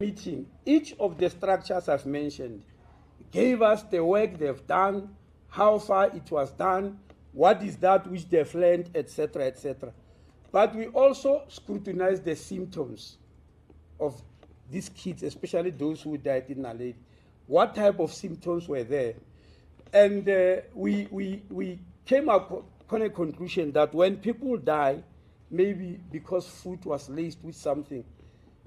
meeting, each of the structures I've mentioned gave us the work they've done, how far it was done, what is that which they've learned, etc., etc. But we also scrutinized the symptoms of these kids, especially those who died in Naledi. What type of symptoms were there? And we came up on a conclusion that when people die, maybe because food was laced with something,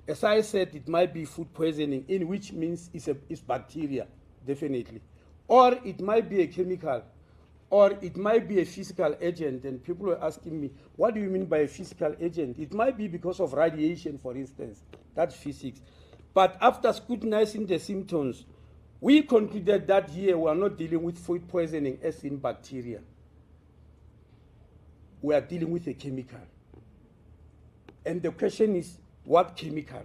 as I said, it might be food poisoning, in which means it's bacteria, definitely. Or it might be a chemical, or it might be a physical agent. And people were asking me, what do you mean by a physical agent? It might be because of radiation, for instance. That's physics. But after scrutinizing the symptoms, we concluded that here we are not dealing with food poisoning as in bacteria. We are dealing with a chemical. And the question is, what chemical?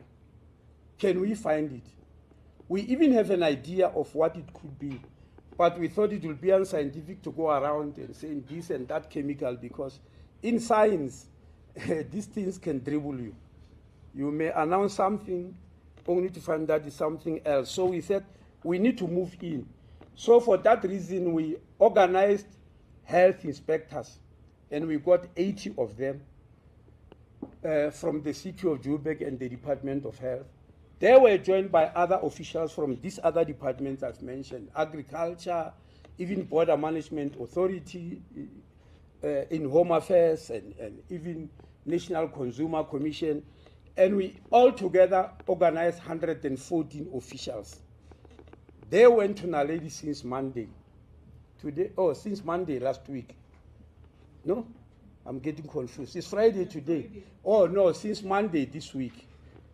Can we find it? We even have an idea of what it could be, but we thought it would be unscientific to go around and say this and that chemical, because in science, these things can dribble you. You may announce something only to find that it's something else. So we said we need to move in. So for that reason, we organized health inspectors, and we got 80 of them from the city of Joburg and the Department of Health. They were joined by other officials from these other departments I've mentioned, agriculture, even border management authority, in home affairs, and even National Consumer Commission. And we all together organized 114 officials. They went to Naledi since Monday. Since Monday last week. No? I'm getting confused. It's Friday today. Oh no, since Monday this week.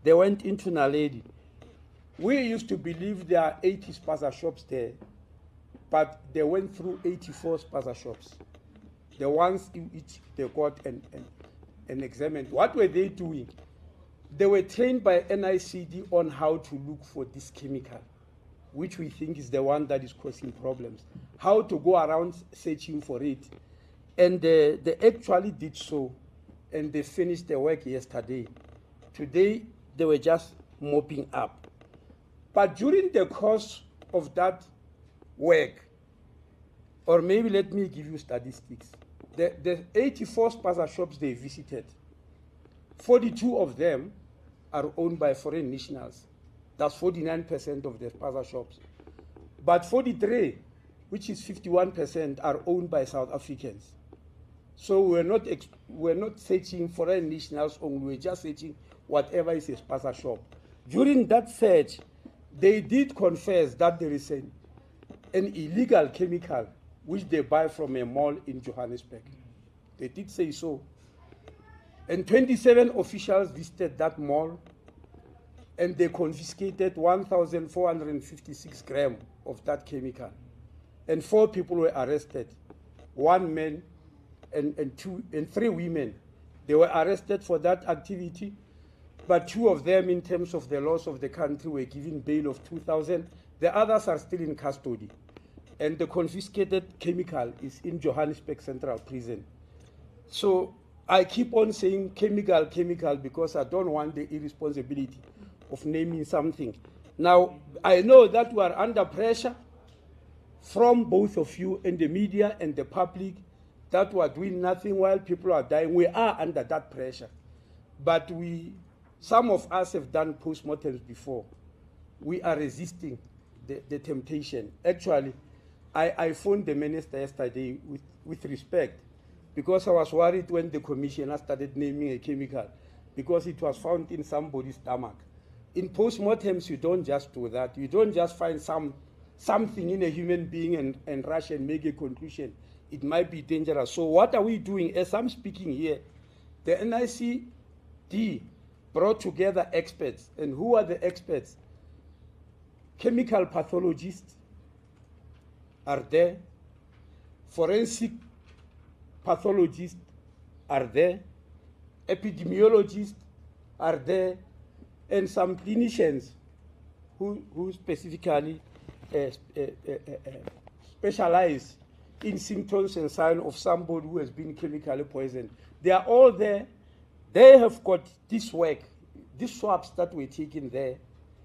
They went into Naledi. We used to believe there are 80 Spaza shops there, but they went through 84 Spaza shops. The ones in which they got and examined. What were they doing? They were trained by NICD on how to look for this chemical, which we think is the one that is causing problems. How to go around searching for it. And they actually did so, and they finished the work yesterday. Today, they were just mopping up. But during the course of that work, or maybe let me give you statistics, the 84 Spaza shops they visited, 42 of them are owned by foreign nationals. That's 49% of the Spaza shops. But 43, which is 51%, are owned by South Africans. So we're not searching foreign nationals only, we're just searching whatever is a Spaza shop. During that search, they did confess that there is an illegal chemical which they buy from a mall in Johannesburg. They did say so. And 27 officials visited that mall, and they confiscated 1,456 grams of that chemical. And 4 people were arrested, 1 man and 3 women. They were arrested for that activity, but 2 of them, in terms of the laws of the country, were given bail of 2,000. The others are still in custody. And the confiscated chemical is in Johannesburg Central Prison. So I keep on saying chemical, because I don't want the irresponsibility of naming something. Now, I know that we are under pressure from both of you in the media and the public, that we are doing nothing while people are dying. We are under that pressure. But some of us have done postmortems before. We are resisting the temptation. Actually, I phoned the minister yesterday with respect, because I was worried when the commissioner started naming a chemical, because it was found in somebody's stomach. In postmortems, you don't just do that. You don't just find something in a human being and rush and make a conclusion. It might be dangerous. So what are we doing? As I'm speaking here, the NICD brought together experts. And who are the experts? Chemical pathologists are there. Forensic pathologists are there. Epidemiologists are there. And some clinicians who specifically specialize in symptoms and signs of somebody who has been chemically poisoned. They are all there. They have got this work, these swabs that were taken there.